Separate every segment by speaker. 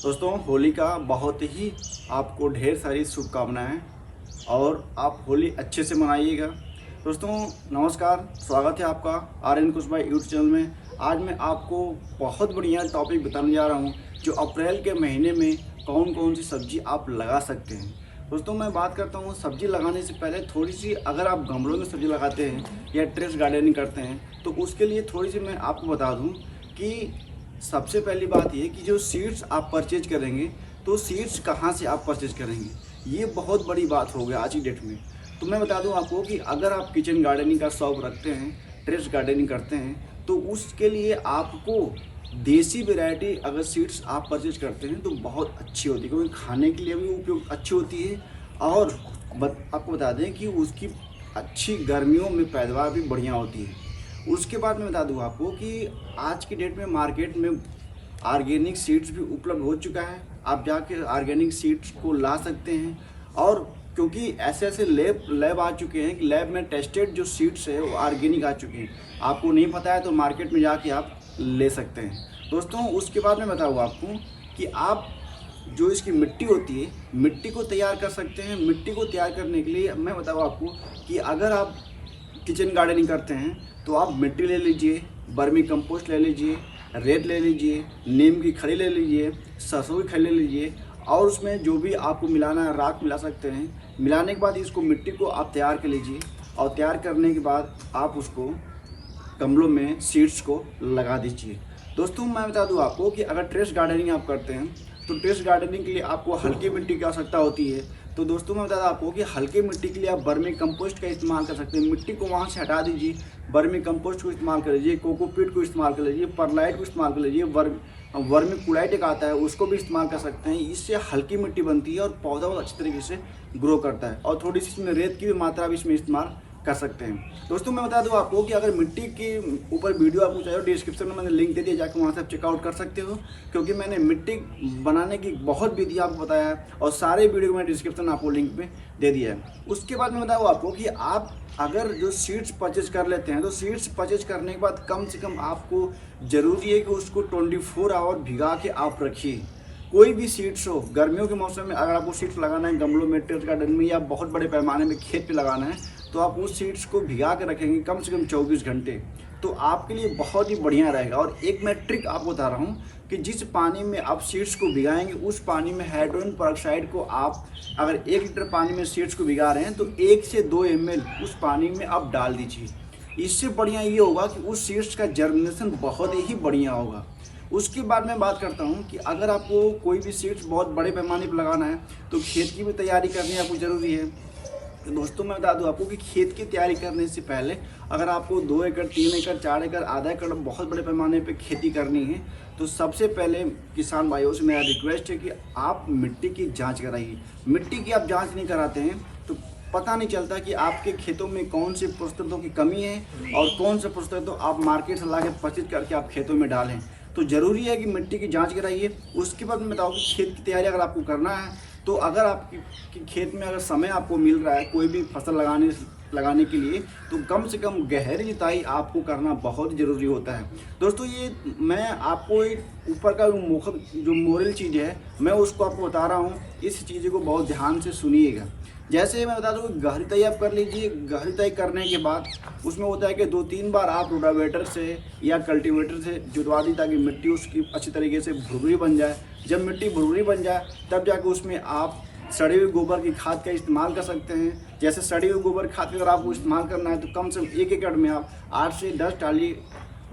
Speaker 1: दोस्तों होली का बहुत ही आपको ढेर सारी शुभकामनाएं और आप होली अच्छे से मनाइएगा। दोस्तों नमस्कार, स्वागत है आपका RN कुशवाहा यूट्यूब चैनल में। आज मैं आपको बहुत बढ़िया टॉपिक बताने जा रहा हूं जो अप्रैल के महीने में कौन कौन सी सब्जी आप लगा सकते हैं। दोस्तों मैं बात करता हूँ सब्जी लगाने से पहले थोड़ी सी, अगर आप गमलों में सब्जी लगाते हैं या टेरेस गार्डनिंग करते हैं तो उसके लिए थोड़ी सी मैं आपको बता दूँ कि सबसे पहली बात ये कि जो सीड्स आप परचेज करेंगे तो सीड्स कहाँ से आप परचेज करेंगे, ये बहुत बड़ी बात हो गई आज की डेट में। तो मैं बता दूं आपको कि अगर आप किचन गार्डनिंग का शौक रखते हैं, टेरेस गार्डनिंग करते हैं, तो उसके लिए आपको देसी वैरायटी अगर सीड्स आप परचेज करते हैं तो बहुत अच्छी होती है, क्योंकि खाने के लिए भी उपयोग अच्छी होती है और आपको बता दें कि उसकी अच्छी गर्मियों में पैदावार भी बढ़िया होती है। उसके बाद मैं बता दूं आपको कि आज की डेट में मार्केट में ऑर्गेनिक सीड्स भी उपलब्ध हो चुका है। आप जाके ऑर्गेनिक सीड्स को ला सकते हैं, और क्योंकि ऐसे ऐसे लैब आ चुके हैं कि लैब में टेस्टेड जो सीड्स है वो ऑर्गेनिक आ चुके हैं। आपको नहीं पता है तो मार्केट में जाके आप ले सकते हैं। दोस्तों उसके बाद मैं बताऊँ आपको कि आप जो इसकी मिट्टी होती है, मिट्टी को तैयार कर सकते हैं। मिट्टी को तैयार करने के लिए मैं बताऊँ आपको कि अगर आप किचन गार्डनिंग करते हैं तो आप मिट्टी ले लीजिए, वर्मी कंपोस्ट ले लीजिए, रेत ले लीजिए, नीम की खली ले लीजिए, सरसों की खली ले लीजिए, और उसमें जो भी आपको मिलाना है राख मिला सकते हैं। मिलाने के बाद इसको मिट्टी को आप तैयार कर लीजिए, और तैयार करने के बाद आप उसको गमलों में सीड्स को लगा दीजिए। दोस्तों मैं बता दूं आपको कि अगर टेरेस गार्डनिंग आप करते हैं तो टेरेस गार्डनिंग के लिए आपको हल्की मिट्टी की आवश्यकता होती है। तो दोस्तों मैं बता दूं आपको कि हल्की मिट्टी के लिए आप वर्मी कंपोस्ट का इस्तेमाल कर सकते हैं। मिट्टी को वहाँ से हटा दीजिए, वर्मी कंपोस्ट को इस्तेमाल कर लीजिए, कोकोपीट को इस्तेमाल कर लीजिए, परलाइट को इस्तेमाल कर लीजिए, वर्मी कुलाइट एक आता है उसको भी इस्तेमाल कर सकते हैं। इससे हल्की मिट्टी बनती है और पौधा बहुत अच्छी तरीके से ग्रो करता है, और थोड़ी सी इसमें रेत की भी मात्रा भी इसमें इस्तेमाल कर सकते हैं। दोस्तों मैं बता दूं आपको कि अगर मिट्टी के ऊपर वीडियो आपको चाहिए, डिस्क्रिप्शन में मैंने लिंक दे दिया, जाकर वहाँ से आप चेकआउट कर सकते हो, क्योंकि मैंने मिट्टी बनाने की बहुत विधि आपको बताया है और सारे वीडियो को मैंने डिस्क्रिप्शन आपको लिंक में दे दिया है। उसके बाद मैं बताऊँ आपको कि आप अगर जो सीड्स परचेज कर लेते हैं तो सीड्स परचेज करने के बाद कम से कम आपको ज़रूरी है कि उसको 24 आवर भिगा के आप रखिए। कोई भी सीड्स हो, गर्मियों के मौसम में अगर आपको सीड्स लगाना है गमलों में, टेरेस गार्डन में, या बहुत बड़े पैमाने में खेत पे लगाना है, तो आप उस सीड्स को भिगा के रखेंगे कम से कम 24 घंटे, तो आपके लिए बहुत ही बढ़िया रहेगा। और एक मैं ट्रिक आपको बता रहा हूँ कि जिस पानी में आप सीड्स को भिगाएंगे उस पानी में हाइड्रोजन पेरोक्साइड को आप अगर 1 लीटर पानी में सीड्स को भिगा रहे हैं तो 1 से 2 ml उस पानी में आप डाल दीजिए। इससे बढ़िया ये होगा कि उस सीड्स का जर्मिनेशन बहुत ही बढ़िया होगा। उसके बाद मैं बात करता हूँ कि अगर आपको कोई भी सीड्स बहुत बड़े पैमाने पर लगाना है तो खेत की भी तैयारी करनी आपको ज़रूरी है। तो दोस्तों मैं बता दूं आपको कि खेत की तैयारी करने से पहले अगर आपको 2 एकड़, 3 एकड़, 4 एकड़, आधा एकड़ बहुत बड़े पैमाने पे खेती करनी है तो सबसे पहले किसान भाइयों से मेरा रिक्वेस्ट है कि आप मिट्टी की जांच कराइए। मिट्टी की आप जांच नहीं कराते हैं तो पता नहीं चलता कि आपके खेतों में कौन से पोषक तत्वों की कमी है और कौन से पोषक तत्व आप मार्केट से ला के परचेज करके आप खेतों में डालें। तो ज़रूरी है कि मिट्टी की जाँच कराइए। उसके बाद मैं बताऊँ कि खेत की तैयारी अगर आपको करना है तो अगर आपकी खेत में अगर समय आपको मिल रहा है कोई भी फसल लगाने के लिए, तो कम से कम गहरी जुताई आपको करना बहुत ज़रूरी होता है। दोस्तों ये मैं आपको ऊपर का जो मोरल चीज़ है मैं उसको आपको बता रहा हूँ, इस चीज़ को बहुत ध्यान से सुनिएगा। जैसे मैं बता दूँ गहरी जुताई आप कर लीजिए। गहरी जुताई करने के बाद उसमें होता है कि 2-3 बार आप रोटावेटर से या कल्टीवेटर से जुतवा दी ताकि मिट्टी उसकी अच्छी तरीके से भुरभुरी बन जाए। जब मिट्टी भुरभुरी बन जाए तब जाकर उसमें आप सड़ी हुई गोबर की खाद का इस्तेमाल कर सकते हैं। जैसे सड़ी हुई गोबर खाद का अगर आपको इस्तेमाल करना है तो कम से कम 1 एकड़ में आप 8 से 10 टाली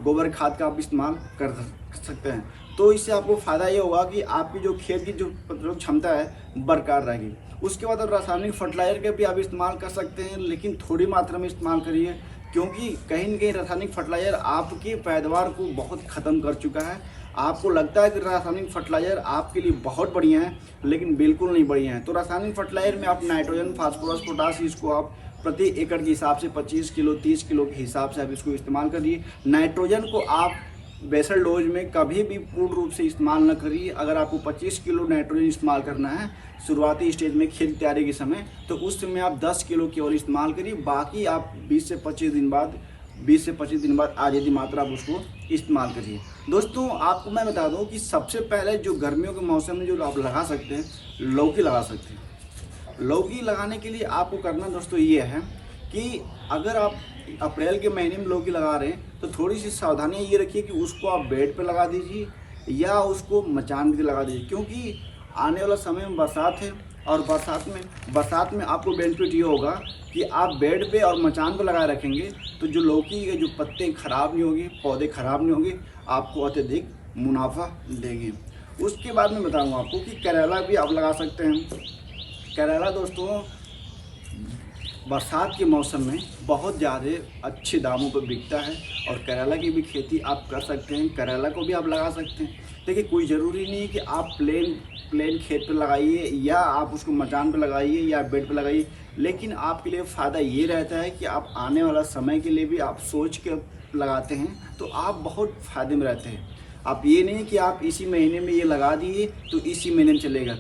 Speaker 1: गोबर खाद का आप इस्तेमाल कर सकते हैं। तो इससे आपको फ़ायदा ये होगा कि आपकी जो खेत की जो क्षमता है बरकरार रहेगी। उसके बाद अब रासायनिक फर्टिलाइजर का भी आप इस्तेमाल कर सकते हैं, लेकिन थोड़ी मात्रा में इस्तेमाल करिए, क्योंकि कहीं न कहीं रासायनिक फर्टिलाइजर आपकी पैदावार को बहुत ख़त्म कर चुका है। आपको लगता है कि रासायनिक फर्टिलाइजर आपके लिए बहुत बढ़िया है, लेकिन बिल्कुल नहीं बढ़िया है। तो रासायनिक फर्टिलाइजर में आप नाइट्रोजन, फास्फोरस, पोटाश, इसको आप प्रति एकड़ के हिसाब से 25 किलो, 30 किलो के हिसाब से आप इसको इस्तेमाल करिए। नाइट्रोजन को आप बेसल डोज में कभी भी पूर्ण रूप से इस्तेमाल न करिए। अगर आपको 25 किलो नाइट्रोजन इस्तेमाल करना है शुरुआती स्टेज में खेत तैयारी के समय, तो उस समय आप 10 किलो केवल इस्तेमाल करिए। बाकी आप 20 से 25 दिन बाद 20 से 25 दिन बाद आधी मात्रा आप उसको इस्तेमाल करिए। दोस्तों आपको मैं बता दूं कि सबसे पहले जो गर्मियों के मौसम में जो आप लगा सकते हैं, लौकी लगा सकते हैं। लौकी लगाने के लिए आपको करना दोस्तों ये है कि अगर आप अप्रैल के महीने में लौकी लगा रहे हैं तो थोड़ी सी सावधानियाँ ये रखिए कि उसको आप बेड पे लगा दीजिए या उसको मचान पे लगा दीजिए, क्योंकि आने वाला समय में बरसात है और बरसात में आपको बेनिफिट ये होगा कि आप बेड पे और मचान पे लगा रखेंगे तो जो लौकी के जो पत्ते ख़राब नहीं होंगे, पौधे ख़राब नहीं होंगे, आपको अत्यधिक मुनाफा देंगे। उसके बाद मैं बताऊँगा आपको कि करेला भी आप लगा सकते हैं। करेला दोस्तों बरसात के मौसम में बहुत ज़्यादा अच्छे दामों पर बिकता है और करेला की भी खेती आप कर सकते हैं। करेला को भी आप लगा सकते हैं। देखिए कोई ज़रूरी नहीं है कि आप प्लेन खेत पे लगाइए या आप उसको मचान पे लगाइए या बेड पे लगाइए, लेकिन आपके लिए फ़ायदा ये रहता है कि आप आने वाला समय के लिए भी आप सोच के लगाते हैं तो आप बहुत फ़ायदे में रहते हैं। आप ये नहीं कि आप इसी महीने में ये लगा दिए तो इसी महीने में चलेगा।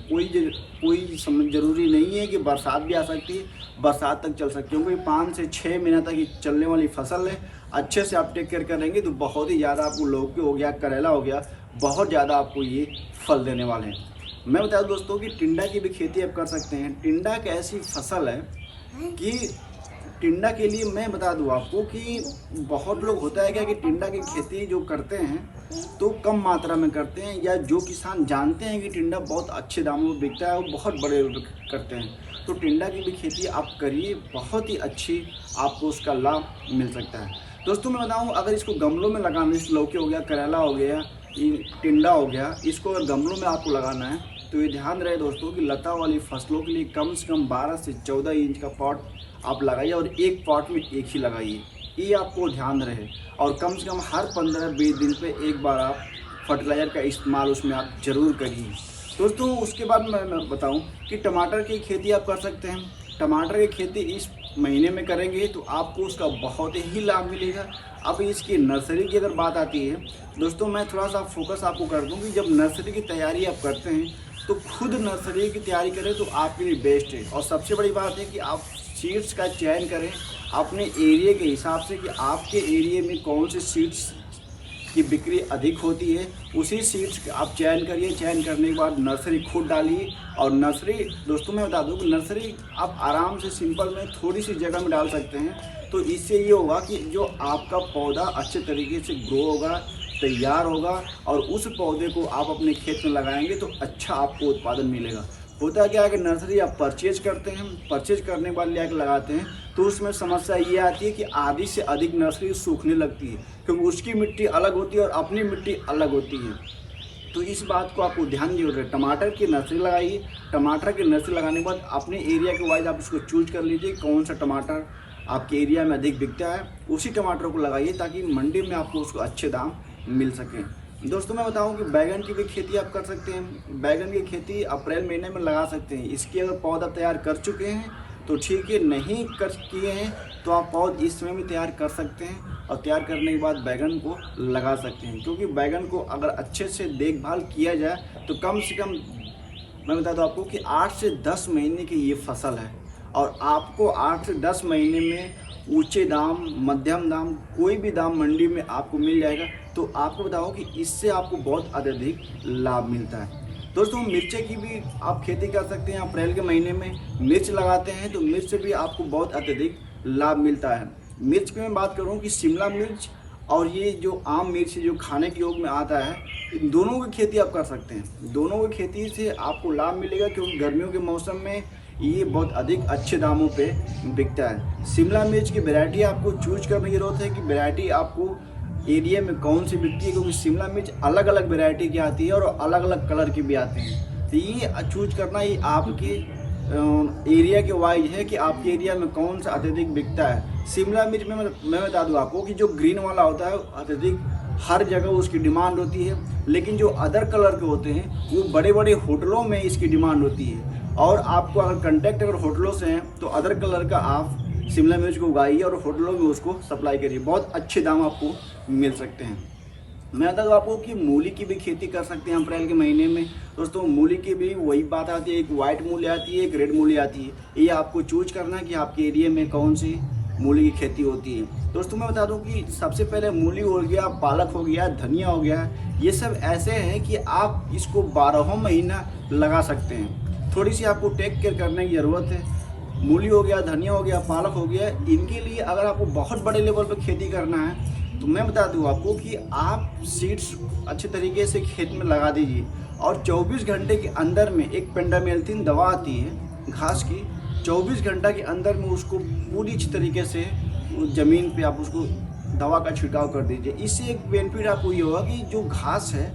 Speaker 1: कोई समय ज़रूरी नहीं है कि बरसात भी आ सकती है, बरसात तक चल सकती है, क्योंकि 5 से 6 महीना तक ये चलने वाली फसल है। अच्छे से आप टेक केयर करेंगे तो बहुत ही ज़्यादा आपको लौकी हो गया, करेला हो गया, बहुत ज़्यादा आपको ये फल देने वाले हैं। मैं बता दूं दोस्तों कि टिंडा की भी खेती आप कर सकते हैं। टिंडा एक ऐसी फसल है कि टिंडा के लिए मैं बता दूं आपको कि बहुत लोग होता है क्या कि टिंडा की खेती जो करते हैं तो कम मात्रा में करते हैं, या जो किसान जानते हैं कि टिंडा बहुत अच्छे दामों में बिकता है वो बहुत बड़े करते हैं। तो टिंडा की भी खेती आप करिए, बहुत ही अच्छी आपको उसका लाभ मिल सकता है। दोस्तों मैं बताऊं अगर इसको गमलों में लगाना, जैसे लौकी हो गया, करेला हो गया, टिंडा हो गया, इसको अगर गमलों में आपको लगाना है तो ये ध्यान रहे दोस्तों कि लता वाली फसलों के लिए कम से कम 12 से 14 इंच का पॉट आप लगाइए और एक पॉट में एक ही लगाइए, ये आपको ध्यान रहे। और कम से कम हर 15-20 दिन पे एक बार आप फर्टिलाइज़र का इस्तेमाल उसमें आप ज़रूर करिए। दोस्तों उसके बाद मैं बताऊं कि टमाटर की खेती आप कर सकते हैं। टमाटर की खेती इस महीने में करेंगे तो आपको उसका बहुत ही लाभ मिलेगा। अब इसकी नर्सरी की अगर बात आती है दोस्तों, मैं थोड़ा सा फोकस आपको कर दूं कि जब नर्सरी की तैयारी आप करते हैं तो खुद नर्सरी की तैयारी करें तो आपके लिए बेस्ट है। और सबसे बड़ी बात है कि आप सीड्स का चयन करें अपने एरिया के हिसाब से कि आपके एरिया में कौन से सीड्स की बिक्री अधिक होती है, उसी सीड्स आप चयन करिए। चयन करने के बाद नर्सरी खुद डालिए। और नर्सरी दोस्तों मैं बता दूं कि नर्सरी आप आराम से सिंपल में थोड़ी सी जगह में डाल सकते हैं, तो इससे ये होगा कि जो आपका पौधा अच्छे तरीके से ग्रो होगा, तैयार होगा और उस पौधे को आप अपने खेत में लगाएंगे तो अच्छा आपको उत्पादन मिलेगा। होता क्या है कि नर्सरी आप परचेज करते हैं, परचेज करने के बाद ले आकर लगाते हैं तो उसमें समस्या ये आती है कि आधी से अधिक नर्सरी सूखने लगती है, क्योंकि उसकी मिट्टी अलग होती है और अपनी मिट्टी अलग होती है। तो इस बात को आपको ध्यान जरूर है। टमाटर की नर्सरी लगाइए। टमाटर की नर्सरी लगाने के बाद अपने एरिया के वाइज आप उसको चूज कर लीजिए कौन सा टमाटर आपके एरिया में अधिक बिकता है, उसी टमाटर को लगाइए ताकि मंडी में आपको उसको अच्छे दाम मिल सकें। दोस्तों मैं बताऊं कि बैगन की भी खेती आप कर सकते हैं। बैगन की खेती अप्रैल महीने में लगा सकते हैं। इसकी अगर पौधा तैयार कर चुके हैं तो ठीक है, नहीं कर किए हैं तो आप पौध इस समय में तैयार कर सकते हैं और तैयार करने के बाद बैगन को लगा सकते हैं। क्योंकि बैगन को अगर अच्छे से देखभाल किया जाए तो कम से कम मैं बता दूँ आपको कि 8 से 10 महीने की ये फसल है और आपको 8 से 10 महीने में ऊंचे दाम, मध्यम दाम, कोई भी दाम मंडी में आपको मिल जाएगा। तो आपको बताओ कि इससे आपको बहुत अत्यधिक लाभ मिलता है। दोस्तों मिर्चे की भी आप खेती कर सकते हैं। अप्रैल के महीने में मिर्च लगाते हैं तो मिर्च से भी आपको बहुत अत्यधिक लाभ मिलता है। मिर्च की मैं बात करूं कि शिमला मिर्च और ये जो आम मिर्च जो खाने के योग में आता है, इन दोनों की खेती आप कर सकते हैं। दोनों की खेती से आपको लाभ मिलेगा क्योंकि गर्मियों के मौसम में ये बहुत अधिक अच्छे दामों पे बिकता है। शिमला मिर्च की वैरायटी आपको चूज करने की ज़रूरत है कि वैरायटी आपको एरिया में कौन सी बिकती है, क्योंकि शिमला मिर्च अलग अलग वैरायटी की आती है और अलग अलग कलर की भी आती हैं। तो ये चूज करना ये आपके एरिया के वाइज है कि आपके एरिया में कौन सा अत्यधिक बिकता है। शिमला मिर्च में मैं बता दूं आपको कि जो ग्रीन वाला होता है अत्यधिक हर जगह उसकी डिमांड होती है, लेकिन जो अदर कलर के होते हैं वो बड़े बड़े होटलों में इसकी डिमांड होती है। और आपको अगर कांटेक्ट अगर होटलों से हैं तो अदर कलर का आप शिमला मिर्च को उगाइए और होटलों में उसको सप्लाई करिए, बहुत अच्छे दाम आपको मिल सकते हैं। मैं बता दूँ आपको कि मूली की भी खेती कर सकते हैं अप्रैल के महीने में। दोस्तों मूली की भी वही बात आती है, एक वाइट मूली आती है, एक रेड मूली आती है। ये आपको चूज करना है कि आपके एरिया में कौन सी मूली की खेती होती है। दोस्तों मैं बता दूं कि सबसे पहले मूली हो गया, पालक हो गया, धनिया हो गया, ये सब ऐसे हैं कि आप इसको 12 महीना लगा सकते हैं। थोड़ी सी आपको टेक केयर करने की ज़रूरत है। मूली हो गया, धनिया हो गया, पालक हो गया, इनके लिए अगर आपको बहुत बड़े लेवल पर खेती करना है तो मैं बता दूं आपको कि आप सीड्स अच्छे तरीके से खेत में लगा दीजिए और 24 घंटे के अंदर में एक पेंडामेल्थिन दवा आती है घास की, 24 घंटा के अंदर में उसको पूरी अच्छी तरीके से ज़मीन पे आप उसको दवा का छिड़काव कर दीजिए। इससे एक बेनिफिट आपको ये होगा कि जो घास है,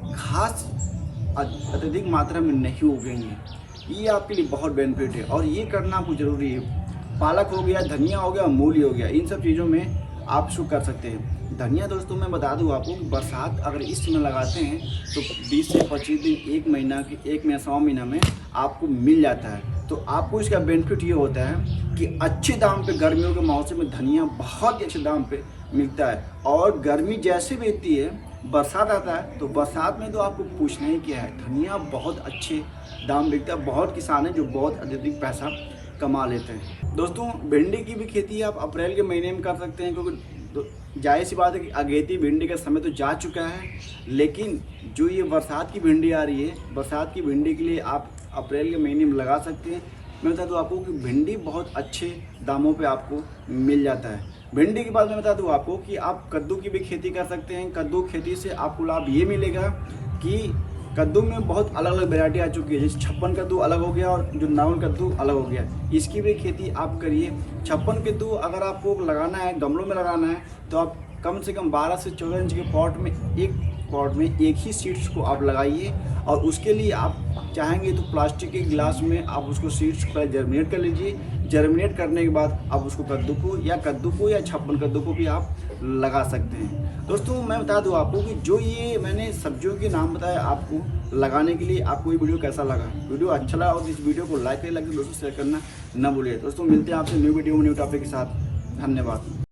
Speaker 1: घास अत्यधिक मात्रा में नहीं उगेंगे। ये आपके लिए बहुत बेनिफिट है और ये करना आपको ज़रूरी है। पालक हो गया, धनिया हो गया, मूली हो गया, इन सब चीज़ों में आप शुरू कर सकते हैं। धनिया दोस्तों मैं बता दूं आपको कि बरसात अगर इस समय लगाते हैं तो 20 से 25 दिन, एक महीना, सवा महीना में आपको मिल जाता है। तो आपको इसका बेनिफिट ये होता है कि अच्छे दाम पे गर्मियों के मौसम में धनिया बहुत ही अच्छे दाम पे मिलता है। और गर्मी जैसे बीतती है, बरसात आता है, तो बरसात में तो आपको पूछना ही क्या है, धनिया बहुत अच्छे दाम बिकता है। बहुत किसान हैं जो बहुत अत्यधिक पैसा कमा लेते हैं। दोस्तों भिंडी की भी खेती आप अप्रैल के महीने में कर सकते हैं, क्योंकि जाहिर सी बात है कि अगेती भिंडी का समय तो जा चुका है, लेकिन जो ये बरसात की भिंडी आ रही है, बरसात की भिंडी के लिए आप अप्रैल के महीने में लगा सकते हैं। मैं बता दूं आपको कि भिंडी बहुत अच्छे दामों पे आपको मिल जाता है। भिंडी के बाद मैं बता दूं आपको कि आप कद्दू की भी खेती कर सकते हैं। कद्दू खेती से आपको लाभ ये मिलेगा कि कद्दू में बहुत अलग अलग वैरायटी आ चुकी है, जैसे 56 कद्दू अलग हो गया और जो नॉर्मल कद्दू अलग हो गया, इसकी भी खेती आप करिए। 56 कद्दू अगर आपको लगाना है, गमलों में लगाना है, तो आप कम से कम 12 से 14 इंच के पॉट में एक ही सीड्स को आप लगाइए। और उसके लिए आप चाहेंगे तो प्लास्टिक के गिलास में आप उसको सीड्स को जर्मिनेट कर लीजिए। जर्मिनेट करने के बाद आप उसको कद्दू को या 56 कद्दू को भी आप लगा सकते हैं। दोस्तों मैं बता दूं आपको कि जो ये मैंने सब्जियों के नाम बताया आपको लगाने के लिए, आपको ये वीडियो कैसा लगा? वीडियो अच्छा लगा और इस वीडियो को लाइक करें, दोस्तों शेयर करना ना भूलिए। दोस्तों मिलते हैं आपसे न्यू वीडियो में न्यू टॉपिक के साथ। धन्यवाद।